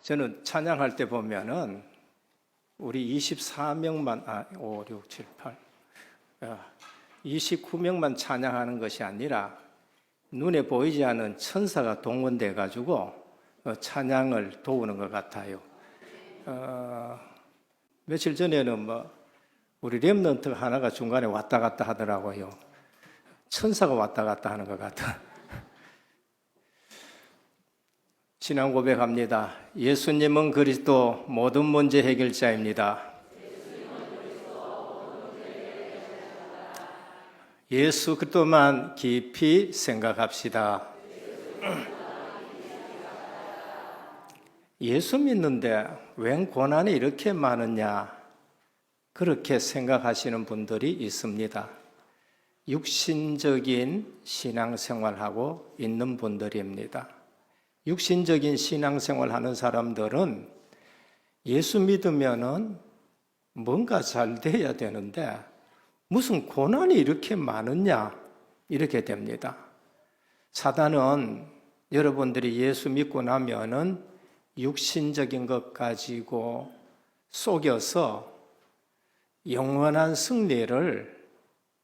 저는 찬양할 때 보면은 우리 24명만, 5, 6, 7, 8, 29명만 찬양하는 것이 아니라 눈에 보이지 않는 천사가 동원돼 가지고 찬양을 도우는 것 같아요. 며칠 전에는 우리 렘넌트 하나가 중간에 왔다 갔다 하더라고요. 천사가 왔다 갔다 하는 것 같아. 신앙 고백합니다. 예수님은 그리스도 모든 문제 해결자입니다. 예수 그리스도만 깊이 생각합시다. 예수 믿는데 웬 고난이 이렇게 많으냐? 그렇게 생각하시는 분들이 있습니다. 육신적인 신앙생활하고 있는 분들입니다. 육신적인 신앙생활 하는 사람들은 예수 믿으면은 뭔가 잘 돼야 되는데 무슨 고난이 이렇게 많으냐? 이렇게 됩니다. 사단은 여러분들이 예수 믿고 나면은 육신적인 것 가지고 속여서 영원한 승리를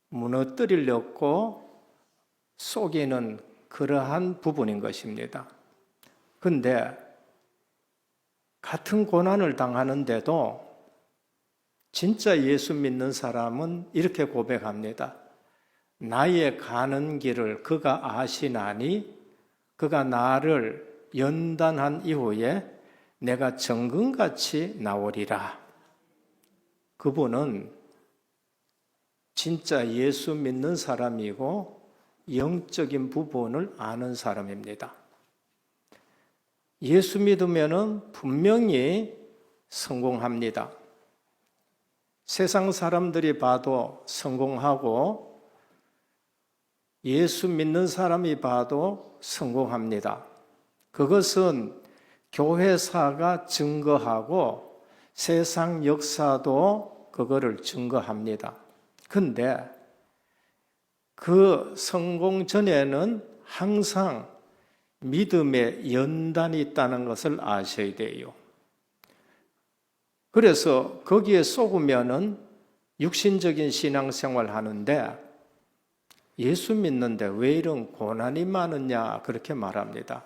무너뜨리려고 속이는 그러한 부분인 것입니다. 근데 같은 고난을 당하는데도 진짜 예수 믿는 사람은 이렇게 고백합니다. 나의 가는 길을 그가 아시나니 그가 나를 연단한 이후에 내가 정금같이 나오리라. 그분은 진짜 예수 믿는 사람이고 영적인 부분을 아는 사람입니다. 예수 믿으면은 분명히 성공합니다. 세상 사람들이 봐도 성공하고 예수 믿는 사람이 봐도 성공합니다. 그것은 교회사가 증거하고 세상 역사도 그거를 증거합니다. 근데 그 성공 전에는 항상 믿음의 연단이 있다는 것을 아셔야 돼요. 그래서 거기에 속으면은 육신적인 신앙생활 하는데 예수 믿는데 왜 이런 고난이 많으냐 그렇게 말합니다.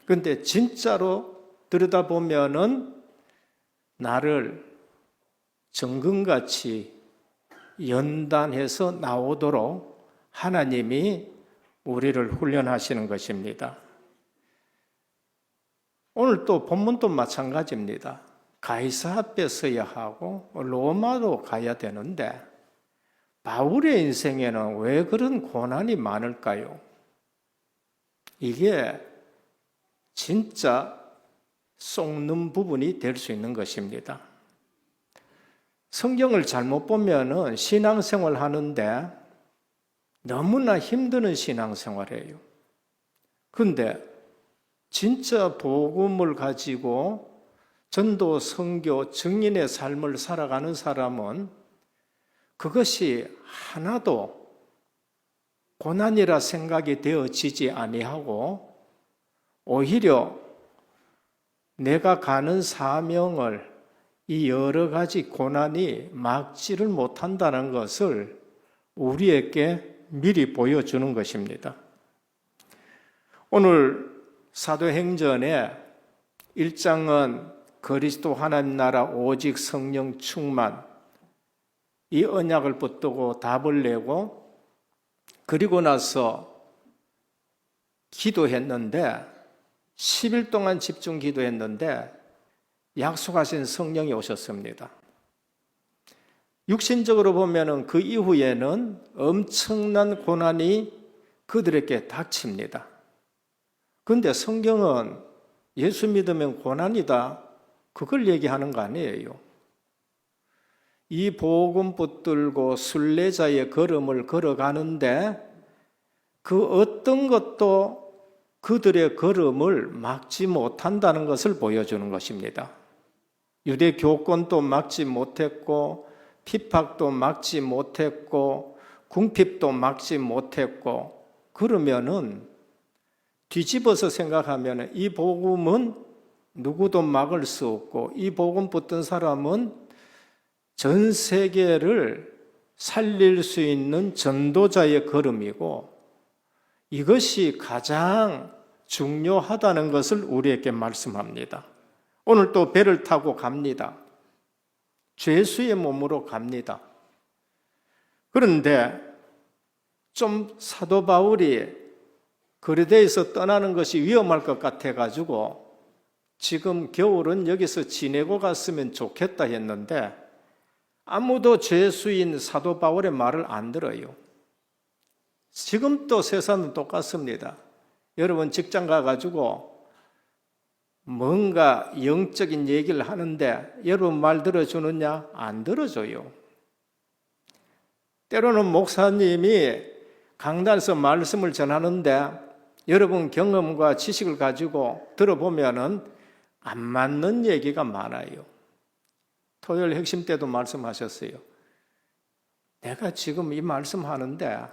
근데 진짜로 들여다보면은 나를 정금같이 연단해서 나오도록 하나님이 우리를 훈련하시는 것입니다. 오늘 또 본문도 마찬가지입니다. 가이사 앞에 서야 하고 로마도 가야 되는데 바울의 인생에는 왜 그런 고난이 많을까요? 이게 진짜 속는 부분이 될 수 있는 것입니다. 성경을 잘못 보면은 신앙생활 하는데 너무나 힘드는 신앙생활이에요. 근데 진짜 복음을 가지고 전도, 선교, 증인의 삶을 살아가는 사람은 그것이 하나도 고난이라 생각이 되어지지 아니하고 오히려 내가 가는 사명을 이 여러 가지 고난이 막지를 못한다는 것을 우리에게 미리 보여주는 것입니다. 오늘 사도행전의 1장은 그리스도 하나님 나라 오직 성령 충만 이 언약을 붙들고 답을 내고 그리고 나서 기도했는데 10일 동안 집중 기도했는데 약속하신 성령이 오셨습니다. 육신적으로 보면은 그 이후에는 엄청난 고난이 그들에게 닥칩니다. 그런데 성경은 예수 믿으면 고난이다 그걸 얘기하는 거 아니에요. 이 복음 붙들고 순례자의 걸음을 걸어가는데 그 어떤 것도 그들의 걸음을 막지 못한다는 것을 보여주는 것입니다. 유대 교권도 막지 못했고 핍박도 막지 못했고 궁핍도 막지 못했고 그러면은 뒤집어서 생각하면 이 복음은 누구도 막을 수 없고 이 복음 붙든 사람은 전 세계를 살릴 수 있는 전도자의 걸음이고 이것이 가장 중요하다는 것을 우리에게 말씀합니다. 오늘 또 배를 타고 갑니다. 죄수의 몸으로 갑니다. 그런데 좀 사도 바울이 거리대에서 떠나는 것이 위험할 것 같아가지고 지금 겨울은 여기서 지내고 갔으면 좋겠다 했는데 아무도 죄수인 사도 바울의 말을 안 들어요. 지금도 세상은 똑같습니다. 여러분 직장 가가지고 뭔가 영적인 얘기를 하는데 여러분 말 들어주느냐? 안 들어줘요. 때로는 목사님이 강단에서 말씀을 전하는데 여러분 경험과 지식을 가지고 들어보면은 안 맞는 얘기가 많아요. 토요일 핵심 때도 말씀하셨어요. 내가 지금 이 말씀하는데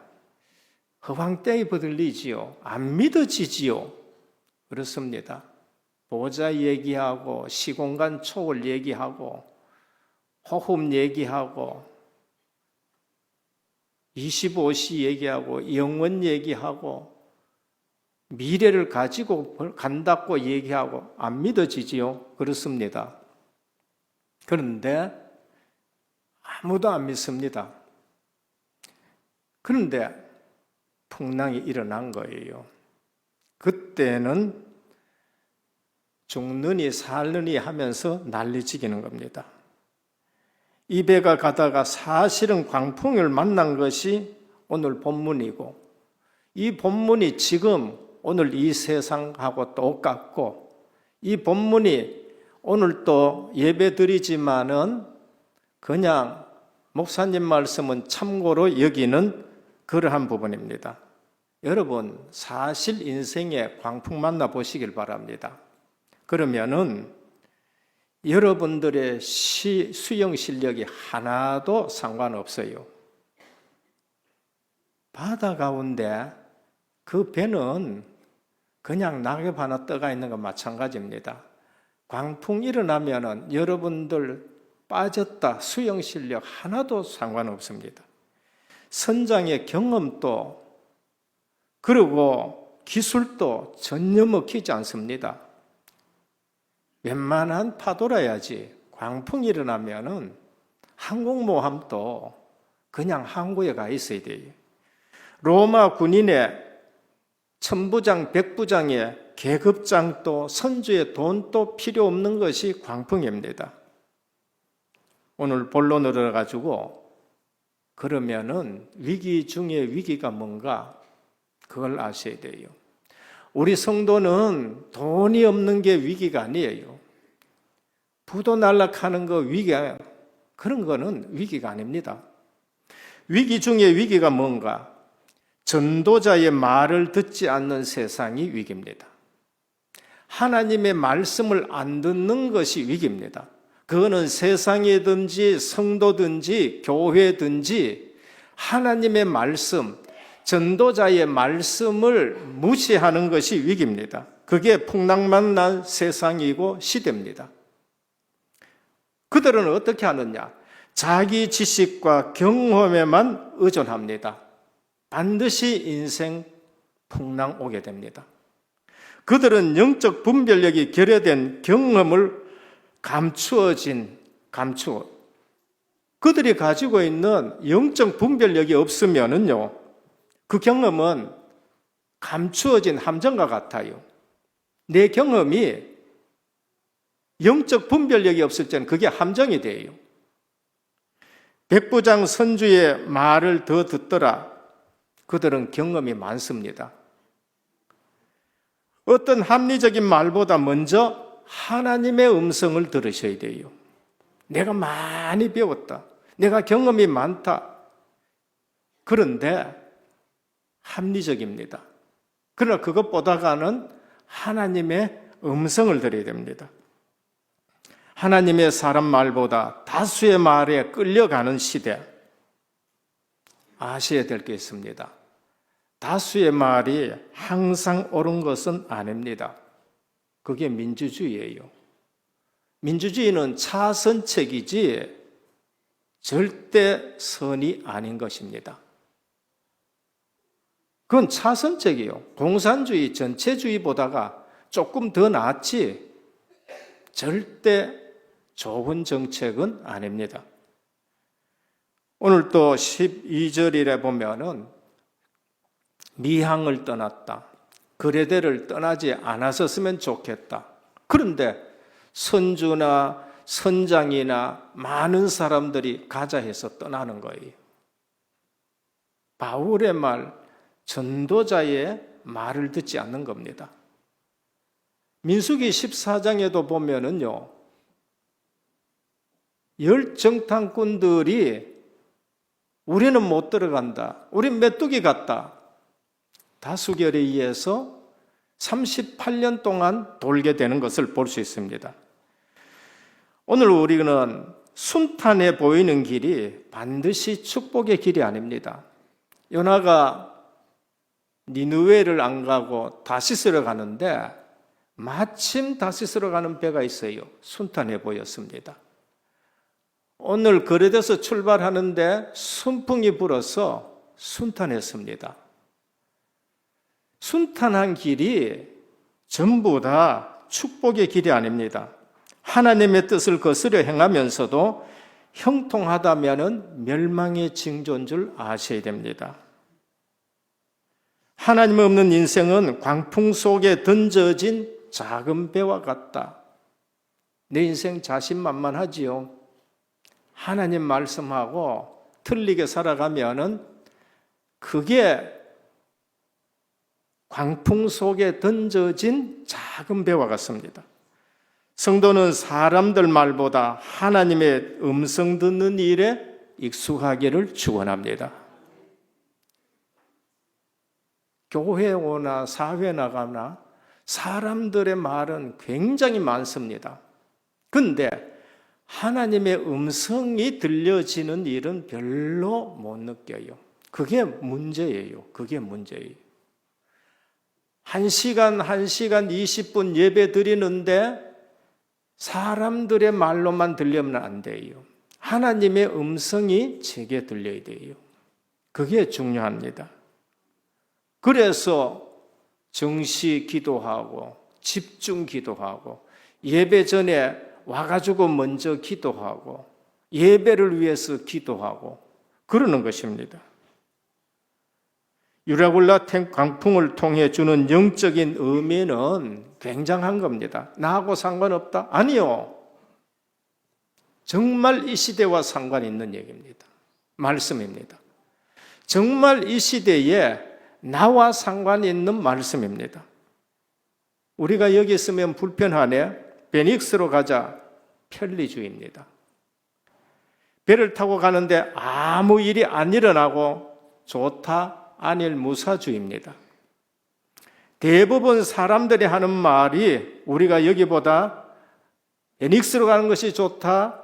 허황되이 들리지요. 안 믿어지지요. 그렇습니다. 보좌 얘기하고 시공간 초월 얘기하고 호흡 얘기하고 25시 얘기하고 영원 얘기하고 미래를 가지고 간다고 얘기하고 안 믿어지지요? 그렇습니다. 그런데 아무도 안 믿습니다. 그런데 풍랑이 일어난 거예요. 그때는 죽느니 살느니 하면서 난리치기는 겁니다. 이 배가 가다가 사실은 광풍을 만난 것이 오늘 본문이고 이 본문이 지금 오늘 이 세상하고 똑같고 이 본문이 오늘 또 예배 드리지만은 그냥 목사님 말씀은 참고로 여기는 그러한 부분입니다. 여러분 사실 인생에 광풍 만나 보시길 바랍니다. 그러면은 여러분들의 수영 실력이 하나도 상관없어요. 바다 가운데 그 배는 그냥 낙엽 하나 떠가 있는 것 마찬가지입니다. 광풍 일어나면은 여러분들 빠졌다 수영 실력 하나도 상관없습니다. 선장의 경험도 그리고 기술도 전혀 먹히지 않습니다. 웬만한 파도라야지 광풍이 일어나면은 항공모함도 그냥 항구에 가 있어야 돼요. 로마 군인의 천부장, 백부장의 계급장도 선주의 돈도 필요 없는 것이 광풍입니다. 오늘 본론으로 들어가지고 그러면은 위기 중에 위기가 뭔가 그걸 아셔야 돼요. 우리 성도는 돈이 없는 게 위기가 아니에요. 부도 날락하는 거 위기야. 그런 거는 위기가 아닙니다. 위기 중에 위기가 뭔가? 전도자의 말을 듣지 않는 세상이 위기입니다. 하나님의 말씀을 안 듣는 것이 위기입니다. 그거는 세상이든지 성도든지 교회든지 하나님의 말씀, 전도자의 말씀을 무시하는 것이 위기입니다. 그게 풍랑만 난 세상이고 시대입니다. 그들은 어떻게 하느냐? 자기 지식과 경험에만 의존합니다. 반드시 인생 풍랑 오게 됩니다. 그들은 영적 분별력이 결여된 경험을 그들이 가지고 있는 영적 분별력이 없으면은요, 그 경험은 감추어진 함정과 같아요. 내 경험이 영적 분별력이 없을 때는 그게 함정이 돼요. 백부장 선주의 말을 더 듣더라. 그들은 경험이 많습니다. 어떤 합리적인 말보다 먼저 하나님의 음성을 들으셔야 돼요. 내가 많이 배웠다. 내가 경험이 많다. 그런데 합리적입니다. 그러나 그것보다가는 하나님의 음성을 들어야 됩니다. 하나님의 사람 말보다 다수의 말에 끌려가는 시대, 아셔야 될 게 있습니다. 다수의 말이 항상 옳은 것은 아닙니다. 그게 민주주의예요. 민주주의는 차선책이지 절대 선이 아닌 것입니다. 그건 차선책이에요. 공산주의, 전체주의보다가 조금 더 낫지 절대 좋은 정책은 아닙니다. 오늘 또 12절이래 보면은 미항을 떠났다. 그레데를 떠나지 않았었으면 좋겠다. 그런데 선주나 선장이나 많은 사람들이 가자 해서 떠나는 거예요. 바울의 말, 전도자의 말을 듣지 않는 겁니다. 민수기 14장에도 보면은요, 열정탐꾼들이 우리는 못 들어간다. 우린 메뚜기 같다. 다수결에 의해서 38년 동안 돌게 되는 것을 볼 수 있습니다. 오늘 우리는 순탄해 보이는 길이 반드시 축복의 길이 아닙니다. 요나가 니느웨를 안 가고 다시스로 가는데 마침 다시스로 가는 배가 있어요. 순탄해 보였습니다. 오늘 거리에서 출발하는데 순풍이 불어서 순탄했습니다. 순탄한 길이 전부 다 축복의 길이 아닙니다. 하나님의 뜻을 거스려 행하면서도 형통하다면 멸망의 징조인 줄 아셔야 됩니다. 하나님 없는 인생은 광풍 속에 던져진 작은 배와 같다. 내 인생 자신만만하지요. 하나님 말씀하고 틀리게 살아가면은 그게 광풍 속에 던져진 작은 배와 같습니다. 성도는 사람들 말보다 하나님의 음성 듣는 일에 익숙하기를 축원합니다. 교회 오나 사회 나가나 사람들의 말은 굉장히 많습니다. 그런데 하나님의 음성이 들려지는 일은 별로 못 느껴요. 그게 문제예요. 그게 문제예요. 1시간 20분 예배 드리는데 사람들의 말로만 들리면 안 돼요. 하나님의 음성이 제게 들려야 돼요. 그게 중요합니다. 그래서 정시 기도하고 집중 기도하고 예배 전에 와가지고 먼저 기도하고 예배를 위해서 기도하고 그러는 것입니다. 유라굴라 광풍을 통해 주는 영적인 의미는 굉장한 겁니다. 나하고 상관없다? 아니요. 정말 이 시대와 상관 있는 얘기입니다. 말씀입니다. 정말 이 시대에 나와 상관이 있는 말씀입니다. 우리가 여기 있으면 불편하네. 베닉스로 가자. 편리주의입니다. 배를 타고 가는데 아무 일이 안 일어나고 좋다. 안일무사주의입니다. 대부분 사람들이 하는 말이 우리가 여기보다 베닉스로 가는 것이 좋다.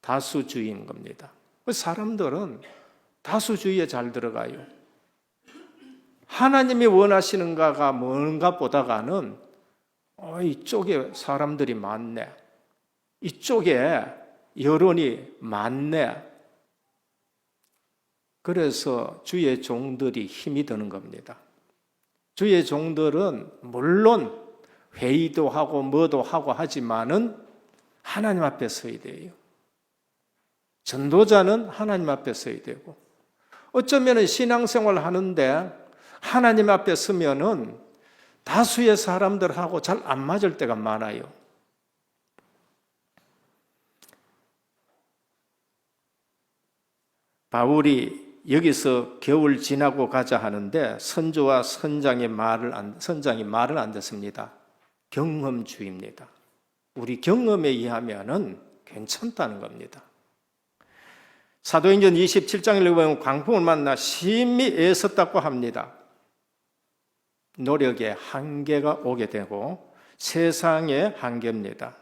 다수주의인 겁니다. 사람들은 다수주의에 잘 들어가요. 하나님이 원하시는가가 뭔가 보다가는 이쪽에 사람들이 많네. 이쪽에 여론이 많네. 그래서 주의 종들이 힘이 드는 겁니다. 주의 종들은 물론 회의도 하고 뭐도 하고 하지만은 하나님 앞에 서야 돼요. 전도자는 하나님 앞에 서야 되고 어쩌면 신앙생활 하는데 하나님 앞에 서면은 다수의 사람들하고 잘 안 맞을 때가 많아요. 바울이 여기서 겨울 지나고 가자 하는데 선조와 선장이 말을 안 듣습니다. 경험주의입니다. 우리 경험에 의하면은 괜찮다는 겁니다. 사도행전 27장을 보면 광풍을 만나 심히 애썼다고 합니다. 노력의 한계가 오게 되고 세상의 한계입니다.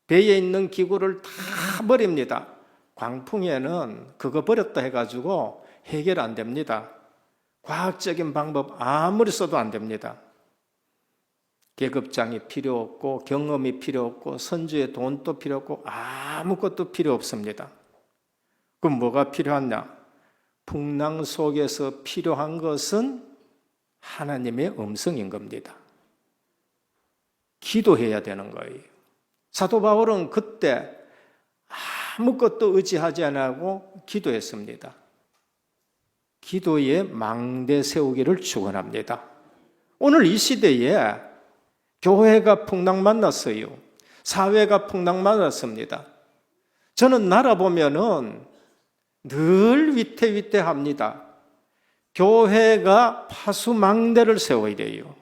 배에 있는 기구를 다 버립니다. 광풍에는 그거 버렸다 해가지고 해결 안 됩니다. 과학적인 방법 아무리 써도 안 됩니다. 계급장이 필요 없고 경험이 필요 없고 선주의 돈도 필요 없고 아무것도 필요 없습니다. 그럼 뭐가 필요하냐? 풍랑 속에서 필요한 것은 하나님의 음성인 겁니다. 기도해야 되는 거예요. 사도 바울은 그때 아무것도 의지하지 않고 기도했습니다. 기도에 망대 세우기를 축원합니다. 오늘 이 시대에 교회가 풍랑 만났어요. 사회가 풍랑 만났습니다. 저는 나라 보면은 늘 위태위태합니다. 교회가 파수망대를 세워야 돼요.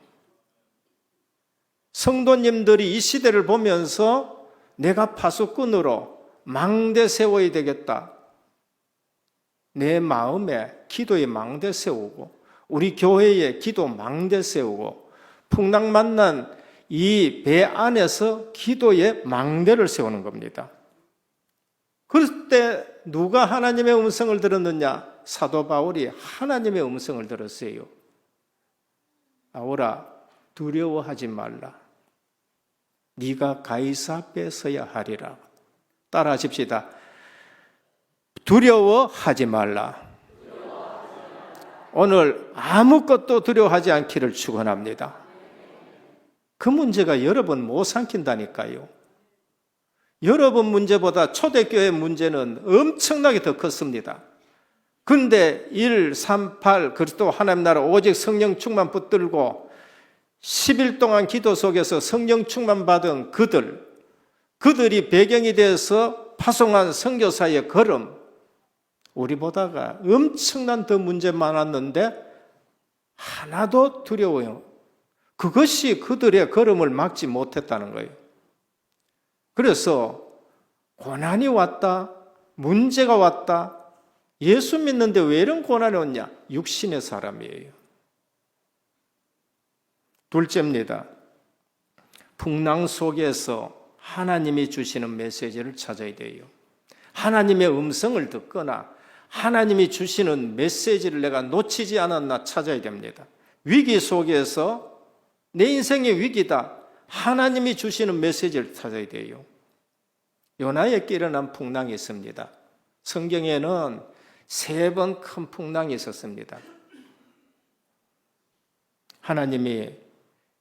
성도님들이 이 시대를 보면서 내가 파수꾼으로 망대 세워야 되겠다. 내 마음에 기도의 망대 세우고 우리 교회에 기도 망대 세우고 풍랑 만난 이 배 안에서 기도의 망대를 세우는 겁니다. 그럴 때 누가 하나님의 음성을 들었느냐? 사도 바울이 하나님의 음성을 들었어요. 바울아, 두려워하지 말라. 네가 가이사 앞에 서야 하리라. 따라하십시다. 두려워하지 말라. 오늘 아무것도 두려워하지 않기를 축원합니다. 그 문제가 여러분 못 삼킨다니까요. 여러분 문제보다 초대교회 문제는 엄청나게 더 컸습니다. 근데 1, 3, 8 그리스도 하나님 나라 오직 성령 충만 붙들고 10일 동안 기도 속에서 성령 충만 받은 그들이 배경이 돼서 파송한 선교사의 걸음, 우리보다가 엄청난 더 문제 많았는데 하나도 두려워요. 그것이 그들의 걸음을 막지 못했다는 거예요. 그래서 고난이 왔다, 문제가 왔다, 예수 믿는데 왜 이런 고난이 왔냐? 육신의 사람이에요. 둘째입니다. 풍랑 속에서 하나님이 주시는 메시지를 찾아야 돼요. 하나님의 음성을 듣거나 하나님이 주시는 메시지를 내가 놓치지 않았나 찾아야 됩니다. 위기 속에서 내 인생의 위기다. 하나님이 주시는 메시지를 찾아야 돼요. 요나에게 일어난 풍랑이 있습니다. 성경에는 3번 큰 풍랑이 있었습니다. 하나님이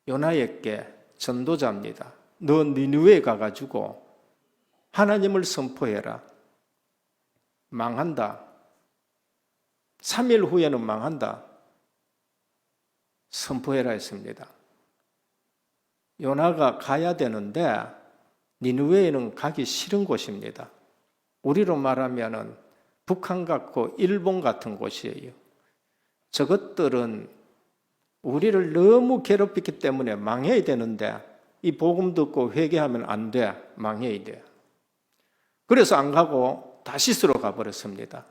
요나에게 전도자입니다. 너 니느웨에 가가지고 하나님을 선포해라. 망한다. 3일 후에는 망한다. 선포해라 했습니다. 요나가 가야 되는데 니느웨에는 가기 싫은 곳입니다. 우리로 말하면 북한 같고 일본 같은 곳이에요. 저것들은 우리를 너무 괴롭히기 때문에 망해야 되는데 이 복음 듣고 회개하면 안 돼. 망해야 돼. 그래서 안 가고 다시스로 가버렸습니다.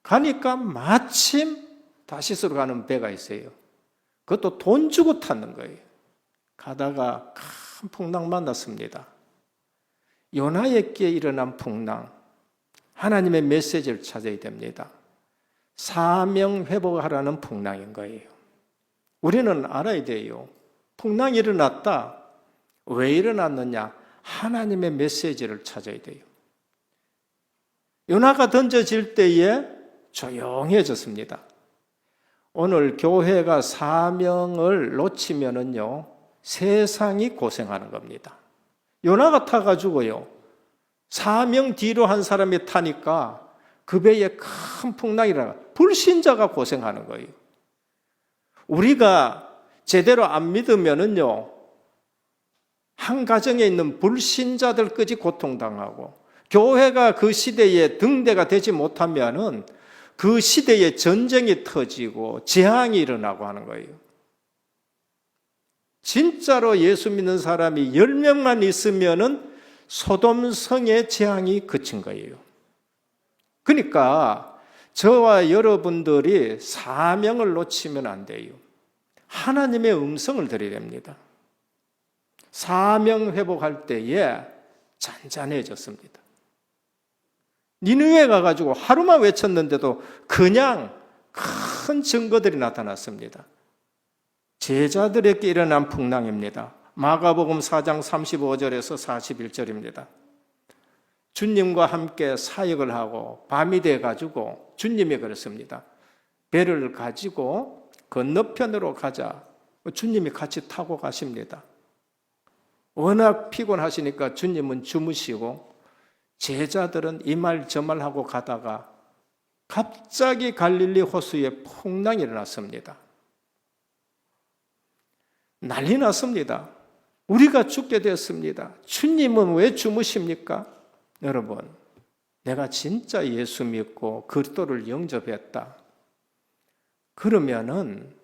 가니까 마침 다시스로 가는 배가 있어요. 그것도 돈 주고 탔는 거예요. 가다가 큰 풍랑 만났습니다. 요나에게 일어난 풍랑, 하나님의 메시지를 찾아야 됩니다. 사명 회복하라는 풍랑인 거예요. 우리는 알아야 돼요. 풍랑이 일어났다. 왜 일어났느냐? 하나님의 메시지를 찾아야 돼요. 요나가 던져질 때에 조용해졌습니다. 오늘 교회가 사명을 놓치면은요, 세상이 고생하는 겁니다. 요나가 타가지고요, 사명 뒤로 한 사람이 타니까 그 배에 큰 풍랑이라 불신자가 고생하는 거예요. 우리가 제대로 안 믿으면은요, 한 가정에 있는 불신자들까지 고통당하고, 교회가 그 시대에 등대가 되지 못하면은 그 시대에 전쟁이 터지고 재앙이 일어나고 하는 거예요. 진짜로 예수 믿는 사람이 10명만 있으면은 소돔 성의 재앙이 그친 거예요. 그러니까 저와 여러분들이 사명을 놓치면 안 돼요. 하나님의 음성을 들어야 됩니다. 사명 회복할 때에 잔잔해졌습니다. 니느웨 가가지고 하루만 외쳤는데도 그냥 큰 증거들이 나타났습니다. 제자들에게 일어난 풍랑입니다. 마가복음 4장 35절에서 41절입니다. 주님과 함께 사역을 하고 밤이 돼가지고 주님이 그랬습니다. 배를 가지고 건너편으로 가자. 주님이 같이 타고 가십니다. 워낙 피곤하시니까 주님은 주무시고 제자들은 이 말 저 말 하고 가다가 갑자기 갈릴리 호수에 풍랑이 일어났습니다. 난리 났습니다. 우리가 죽게 됐습니다. 주님은 왜 주무십니까? 여러분, 내가 진짜 예수 믿고 그리스도를 영접했다. 그러면은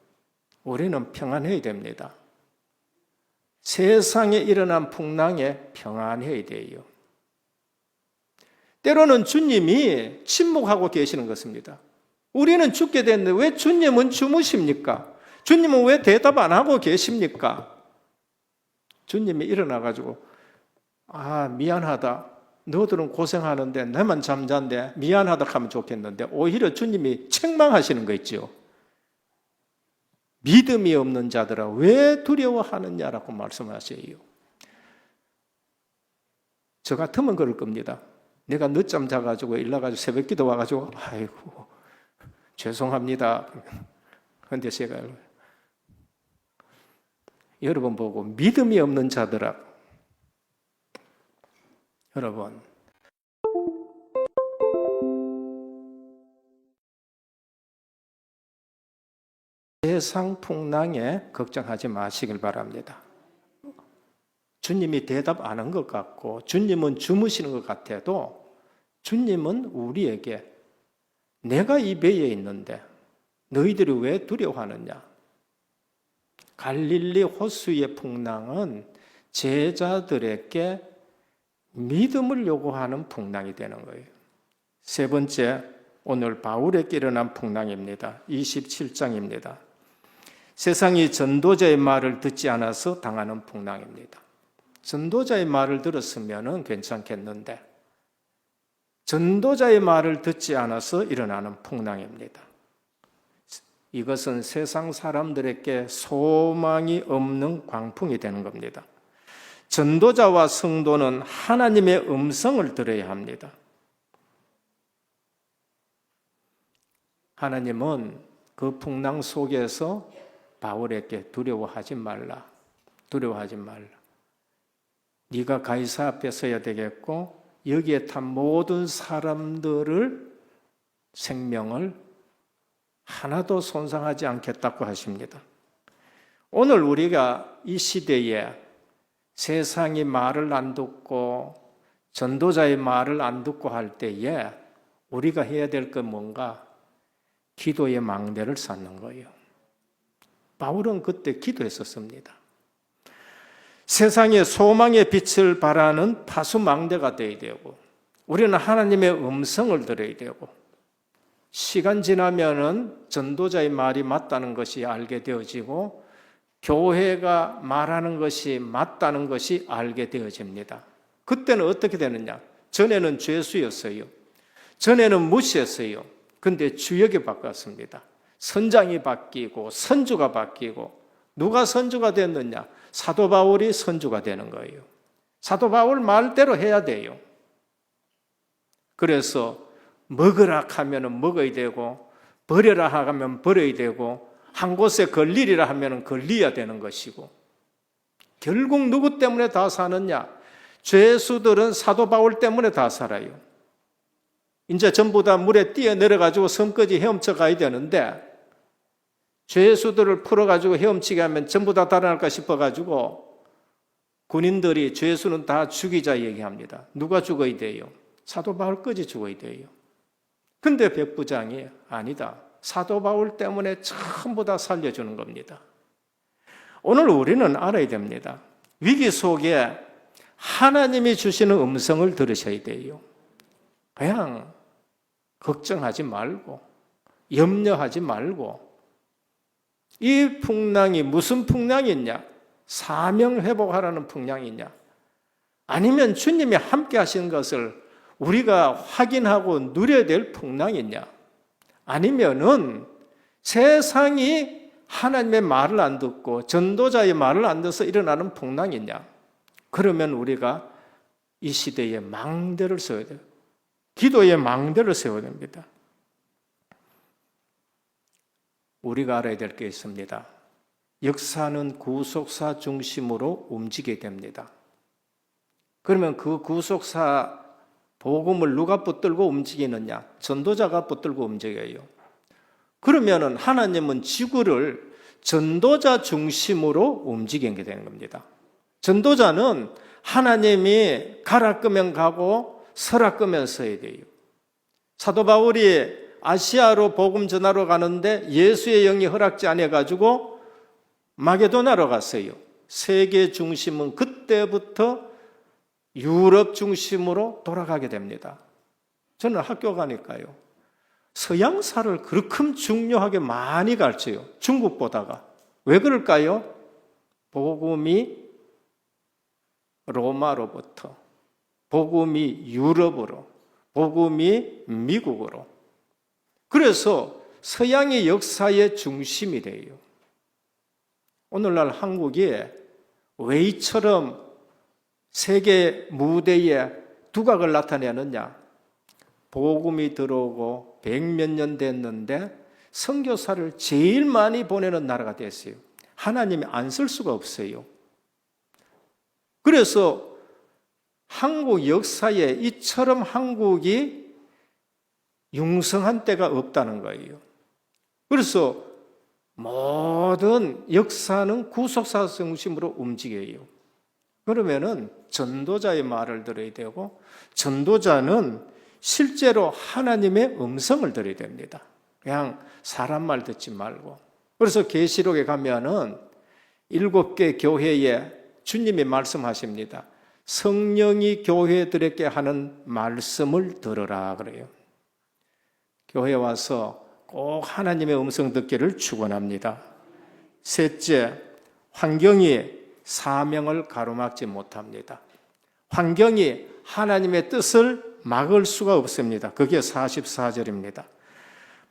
우리는 평안해야 됩니다. 세상에 일어난 풍랑에 평안해야 돼요. 때로는 주님이 침묵하고 계시는 것입니다. 우리는 죽게 됐는데 왜 주님은 주무십니까? 주님은 왜 대답 안 하고 계십니까? 주님이 일어나가지고 미안하다. 너들은 고생하는데 나만 잠잔데 미안하다 하면 좋겠는데 오히려 주님이 책망하시는 거 있죠. 믿음이 없는 자들아 왜 두려워하느냐라고 말씀하세요. 저 같으면 그럴 겁니다. 내가 늦잠 자가지고 일나가지고 새벽기도 와가지고 아이고 죄송합니다. 그런데 제가 여러분 보고 믿음이 없는 자들아, 여러분 세상 풍랑에 걱정하지 마시길 바랍니다. 주님이 대답 안 한 것 같고 주님은 주무시는 것 같아도 주님은 우리에게 내가 이 배에 있는데 너희들이 왜 두려워하느냐? 갈릴리 호수의 풍랑은 제자들에게 믿음을 요구하는 풍랑이 되는 거예요. 세 번째, 오늘 바울에게 일어난 풍랑입니다. 27장입니다. 세상이 전도자의 말을 듣지 않아서 당하는 풍랑입니다. 전도자의 말을 들었으면 괜찮겠는데 전도자의 말을 듣지 않아서 일어나는 풍랑입니다. 이것은 세상 사람들에게 소망이 없는 광풍이 되는 겁니다. 전도자와 성도는 하나님의 음성을 들어야 합니다. 하나님은 그 풍랑 속에서 바울에게 두려워하지 말라. 두려워하지 말라. 네가 가이사 앞에 서야 되겠고 여기에 탄 모든 사람들을 생명을 하나도 손상하지 않겠다고 하십니다. 오늘 우리가 이 시대에 세상이 말을 안 듣고 전도자의 말을 안 듣고 할 때에 우리가 해야 될 건 뭔가? 기도의 망대를 쌓는 거예요. 바울은 그때 기도했었습니다. 세상에 소망의 빛을 발하는 파수망대가 되어야 되고 우리는 하나님의 음성을 들어야 되고 시간 지나면은 전도자의 말이 맞다는 것이 알게 되어지고 교회가 말하는 것이 맞다는 것이 알게 되어집니다. 그때는 어떻게 되느냐? 전에는 죄수였어요. 전에는 무시했어요. 그런데 주역이 바뀌었습니다. 선장이 바뀌고 선주가 바뀌고 누가 선주가 됐느냐? 사도 바울이 선주가 되는 거예요. 사도 바울 말대로 해야 돼요. 그래서 먹으라 하면 먹어야 되고 버려라 하면 버려야 되고 한 곳에 걸리리라 하면 걸려야 되는 것이고 결국 누구 때문에 다 사느냐? 죄수들은 사도 바울 때문에 다 살아요. 이제 전부 다 물에 뛰어내려가지고 섬까지 헤엄쳐 가야 되는데 죄수들을 풀어가지고 헤엄치게 하면 전부 다 달아날까 싶어가지고 군인들이 죄수는 다 죽이자 얘기합니다. 누가 죽어야 돼요? 사도 바울까지 죽어야 돼요. 근데 백부장이 아니다. 사도 바울 때문에 전부 다 살려주는 겁니다. 오늘 우리는 알아야 됩니다. 위기 속에 하나님이 주시는 음성을 들으셔야 돼요. 그냥 걱정하지 말고 염려하지 말고 이 풍랑이 무슨 풍랑이냐? 사명 회복하라는 풍랑이냐? 아니면 주님이 함께 하신 것을 우리가 확인하고 누려야 될 풍랑이냐? 아니면은 세상이 하나님의 말을 안 듣고 전도자의 말을 안 듣어서 일어나는 풍랑이냐? 그러면 우리가 이 시대에 망대를 세워야 돼요. 기도의 망대를 세워야 됩니다. 우리가 알아야 될 게 있습니다. 역사는 구속사 중심으로 움직이게 됩니다. 그러면 그 구속사 복음을 누가 붙들고 움직이느냐? 전도자가 붙들고 움직여요. 그러면은 하나님은 지구를 전도자 중심으로 움직이게 되는 겁니다. 전도자는 하나님이 가라 끄면 가고 서라 끄면 서야 돼요. 사도 바울이 아시아로 복음 전하러 가는데 예수의 영이 허락지 않아 가지고 마게도나로 갔어요. 세계 중심은 그때부터 유럽 중심으로 돌아가게 됩니다. 저는 학교 가니까요. 서양사를 그렇게 중요하게 많이 가르쳐요. 중국보다가. 왜 그럴까요? 복음이 로마로부터, 복음이 유럽으로, 복음이 미국으로. 그래서 서양의 역사의 중심이 돼요. 오늘날 한국이 왜 이처럼 세계 무대에 두각을 나타내느냐? 복음이 들어오고 100몇 년 됐는데 선교사를 제일 많이 보내는 나라가 됐어요. 하나님이 안 쓸 수가 없어요. 그래서 한국 역사에 이처럼 한국이 융성한 때가 없다는 거예요. 그래서 모든 역사는 구속사 중심으로 움직여요. 그러면은 전도자의 말을 들어야 되고, 전도자는 실제로 하나님의 음성을 들어야 됩니다. 그냥 사람 말 듣지 말고. 그래서 계시록에 가면은 7개 교회에 주님이 말씀하십니다. 성령이 교회들에게 하는 말씀을 들으라 그래요. 교회 와서 꼭 하나님의 음성 듣기를 축원합니다. 셋째, 환경이 사명을 가로막지 못합니다. 환경이 하나님의 뜻을 막을 수가 없습니다. 그게 44절입니다.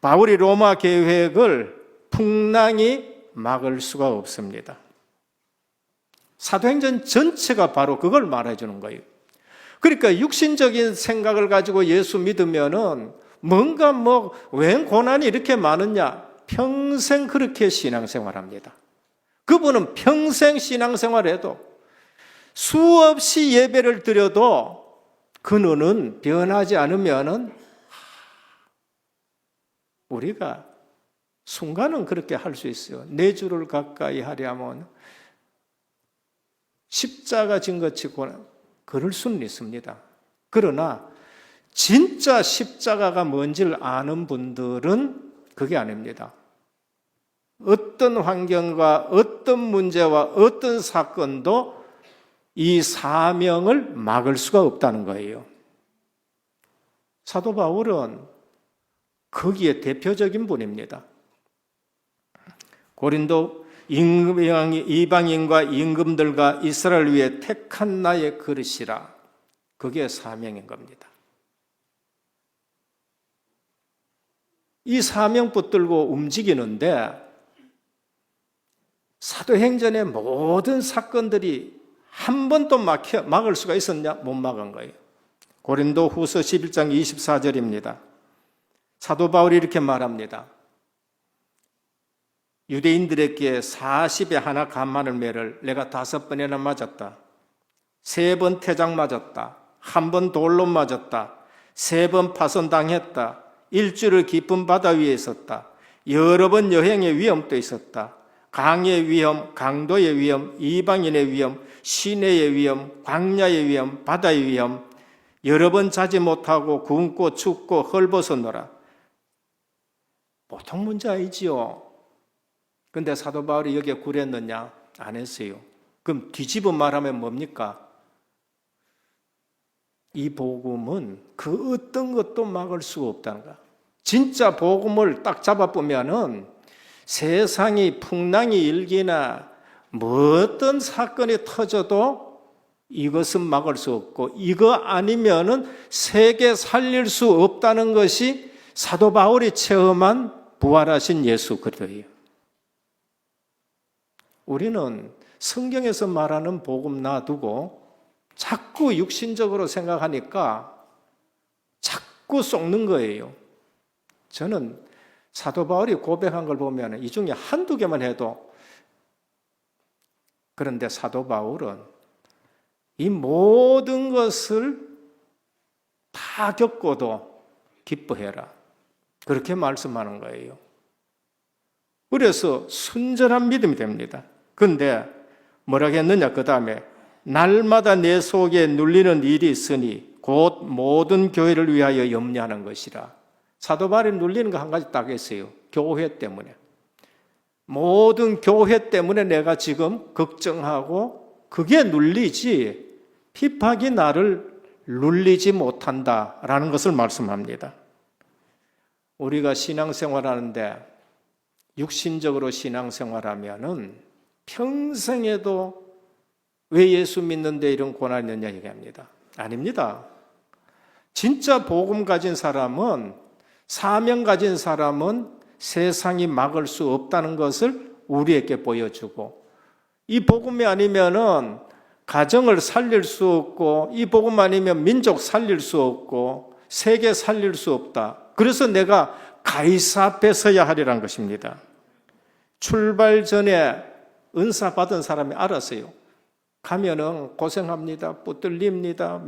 바울이 로마 계획을 풍랑이 막을 수가 없습니다. 사도행전 전체가 바로 그걸 말해주는 거예요. 그러니까 육신적인 생각을 가지고 예수 믿으면은 뭔가 웬 고난이 이렇게 많으냐? 평생 그렇게 신앙생활합니다. 그분은 평생 신앙생활해도 수없이 예배를 드려도 그는 변하지 않으면은 우리가 순간은 그렇게 할 수 있어요. 내 주를 가까이 하려면 십자가 진 것이 그럴 수는 있습니다. 그러나 진짜 십자가가 뭔지를 아는 분들은 그게 아닙니다. 어떤 환경과 어떤 문제와 어떤 사건도 이 사명을 막을 수가 없다는 거예요. 사도 바울은 거기에 대표적인 분입니다. 고린도 이방인과 임금들과 이스라엘 위에 택한 나의 그릇이라. 그게 사명인 겁니다. 이 사명 붙들고 움직이는데 사도행전의 모든 사건들이 한 번도 막을 수가 있었냐? 못 막은 거예요. 고린도 후서 11장 24절입니다. 사도 바울이 이렇게 말합니다. 유대인들에게 40에 하나 간만을 매를 내가 5번이나 맞았다. 3번 태장 맞았다. 1번 돌로 맞았다. 3번 파손당했다. 일주를 깊은 바다 위에 있었다. 여러 번 여행의 위험도 있었다. 강의 위험, 강도의 위험, 이방인의 위험, 시내의 위험, 광야의 위험, 바다의 위험, 여러 번 자지 못하고 굶고 춥고 헐벗어노라. 보통 문제 아니지요. 근데 사도 바울이 여기에 굴했느냐? 안 했어요. 그럼 뒤집어 말하면 뭡니까? 이 복음은 그 어떤 것도 막을 수가 없다는 거야. 진짜 복음을 딱 잡아보면은 세상이 풍랑이 일기나 뭐 어떤 사건이 터져도 이것은 막을 수 없고 이거 아니면은 세계 살릴 수 없다는 것이 사도 바울이 체험한 부활하신 예수 그리스도예요. 우리는 성경에서 말하는 복음 놔두고 자꾸 육신적으로 생각하니까 자꾸 속는 거예요. 저는 사도 바울이 고백한 걸 보면 이 중에 한두 개만 해도, 그런데 사도 바울은 이 모든 것을 다 겪고도 기뻐해라, 그렇게 말씀하는 거예요. 그래서 순전한 믿음이 됩니다. 그런데 뭐라고 했느냐, 그 다음에 날마다 내 속에 눌리는 일이 있으니 곧 모든 교회를 위하여 염려하는 것이라. 사도 바울이 눌리는 거 한 가지 딱 했어요. 교회 때문에. 모든 교회 때문에 내가 지금 걱정하고 그게 눌리지 핍박이 나를 눌리지 못한다라는 것을 말씀합니다. 우리가 신앙생활하는데 육신적으로 신앙생활하면은 평생에도 왜 예수 믿는데 이런 고난이 있느냐 얘기합니다. 아닙니다. 진짜 복음 가진 사람은, 사명 가진 사람은 세상이 막을 수 없다는 것을 우리에게 보여주고, 이 복음이 아니면은 가정을 살릴 수 없고, 이 복음 아니면 민족 살릴 수 없고, 세계 살릴 수 없다. 그래서 내가 가이사 앞에 서야 하리란 것입니다. 출발 전에 은사 받은 사람이 알았어요. 가면은 고생합니다. 붙들립니다.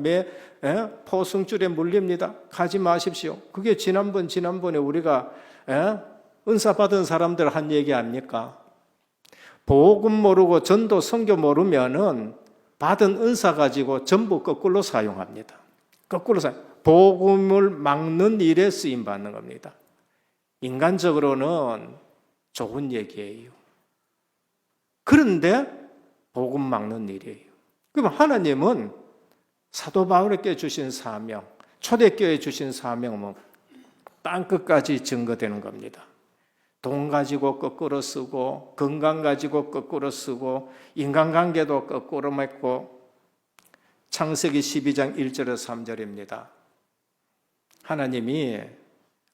포승줄에 물립니다. 가지 마십시오. 그게 지난번에 우리가 은사 받은 사람들 한 얘기 아닙니까? 복음 모르고 전도 선교 모르면은 받은 은사 가지고 전부 거꾸로 사용합니다. 거꾸로 복음을 막는 일에 쓰임 받는 겁니다. 인간적으로는 좋은 얘기예요. 그런데 복음 막는 일이에요. 그럼 하나님은 사도 바울에게 주신 사명, 초대교회에 주신 사명은 땅끝까지 증거되는 겁니다. 돈 가지고 거꾸로 쓰고, 건강 가지고 거꾸로 쓰고, 인간관계도 거꾸로 맺고. 창세기 12장 1절에서 3절입니다. 하나님이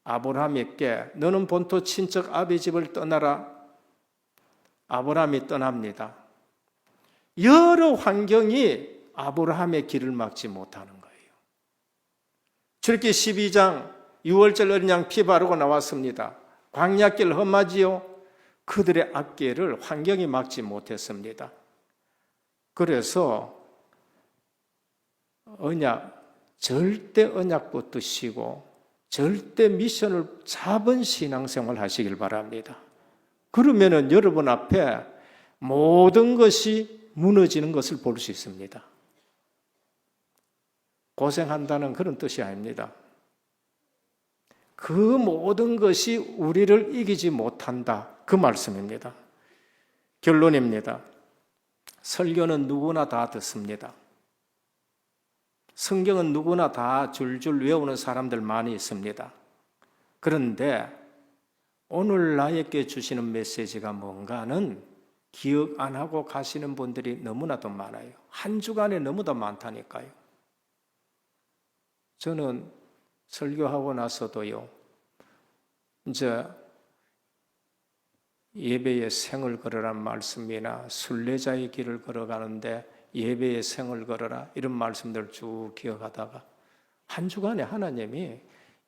아브라함에게 너는 본토 친척 아비 집을 떠나라. 아브라함이 떠납니다. 여러 환경이 아브라함의 길을 막지 못하는 거예요. 출애굽기 12장 6월절 어린 양 피 바르고 나왔습니다. 광야길 험하지요. 그들의 앞길을 환경이 막지 못했습니다. 그래서 절대 언약 붙드시고 절대 미션을 잡은 신앙생활 하시길 바랍니다. 그러면은 여러분 앞에 모든 것이 무너지는 것을 볼 수 있습니다. 고생한다는 그런 뜻이 아닙니다. 그 모든 것이 우리를 이기지 못한다, 그 말씀입니다. 결론입니다. 설교는 누구나 다 듣습니다. 성경은 누구나 다 줄줄 외우는 사람들 많이 있습니다. 그런데 오늘 나에게 주시는 메시지가 뭔가는 기억 안 하고 가시는 분들이 너무나도 많아요. 한 주간에 너무나 많다니까요. 저는 설교하고 나서도요, 이제 예배의 생을 걸으란 말씀이나 순례자의 길을 걸어가는데 예배의 생을 걸어라, 이런 말씀들 쭉 기억하다가 한 주간에 하나님이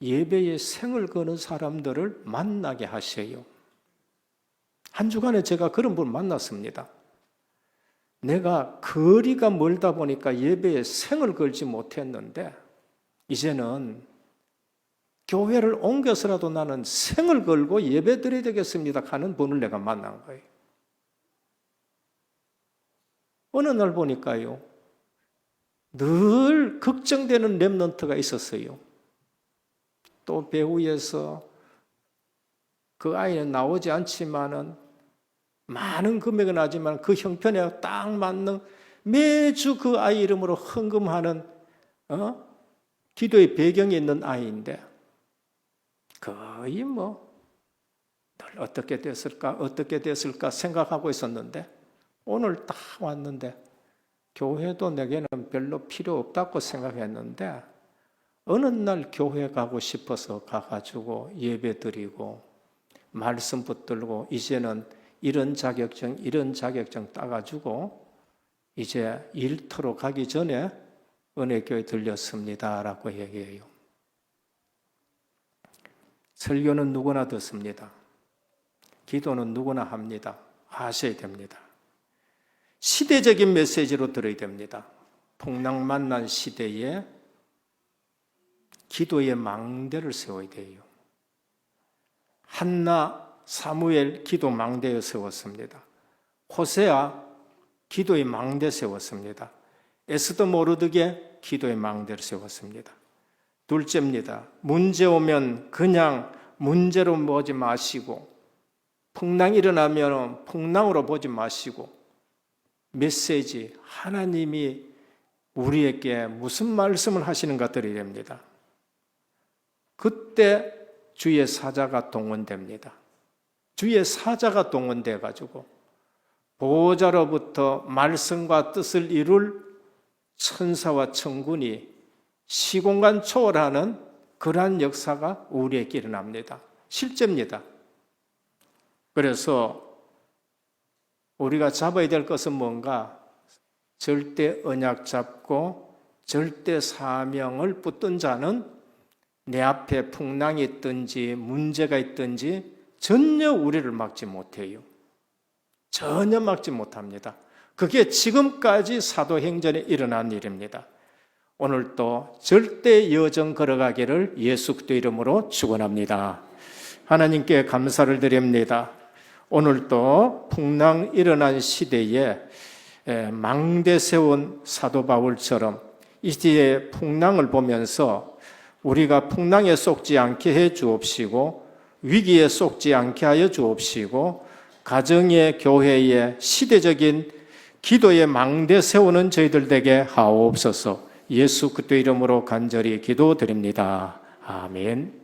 예배의 생을 거는 사람들을 만나게 하셔요. 한 주간에 제가 그런 분 만났습니다. 내가 거리가 멀다 보니까 예배의 생을 걸지 못했는데 이제는 교회를 옮겨서라도 나는 생을 걸고 예배 드려야 되겠습니다 하는 분을 내가 만난 거예요. 어느 날 보니까요, 늘 걱정되는 렘넌트가 있었어요. 또 배후에서 그 아이는 나오지 않지만은 많은 금액은 하지만 그 형편에 딱 맞는 매주 그 아이 이름으로 헌금하는 기도의 배경이 있는 아이인데 거의 늘 어떻게 됐을까 생각하고 있었는데 오늘 딱 왔는데 교회도 내게는 별로 필요 없다고 생각했는데 어느 날 교회 가고 싶어서 가가지고 예배 드리고 말씀 붙들고 이제는 이런 자격증 따가지고 이제 일터로 가기 전에 은혜교회 들렸습니다 라고 얘기해요. 설교는 누구나 듣습니다. 기도는 누구나 합니다. 아셔야 됩니다. 시대적인 메시지로 들어야 됩니다. 풍랑 만난 시대에 기도의 망대를 세워야 돼요. 한나, 사무엘 기도 망대에 세웠습니다. 호세아 기도의 망대 세웠습니다. 에스더 모르드게 기도의 망대를 세웠습니다. 둘째입니다. 문제 오면 그냥 문제로 보지 마시고, 풍랑이 일어나면 풍랑으로 보지 마시고, 메시지, 하나님이 우리에게 무슨 말씀을 하시는가 들어야 됩니다. 그때 주의 사자가 동원됩니다. 주의 사자가 동원돼 가지고 보호자로부터 말씀과 뜻을 이룰 천사와 천군이 시공간 초월하는 그러한 역사가 우리에게 일어납니다. 실제입니다. 그래서 우리가 잡아야 될 것은 뭔가? 절대 언약 잡고 절대 사명을 붙든 자는 내 앞에 풍랑이 있든지 문제가 있든지 전혀 우리를 막지 못해요. 전혀 막지 못합니다. 그게 지금까지 사도행전에 일어난 일입니다. 오늘도 절대 여정 걸어가기를 예수 그리스도 이름으로 축원합니다. 하나님께 감사를 드립니다. 오늘도 풍랑 일어난 시대에 망대 세운 사도 바울처럼 이 시대의 풍랑을 보면서 우리가 풍랑에 쏟지 않게 해 주옵시고 위기에 쏟지 않게 하여 주옵시고 가정의 교회의 시대적인 기도의 망대 세우는 저희들 되게 하옵소서. 예수 그리스도 이름으로 간절히 기도드립니다. 아멘.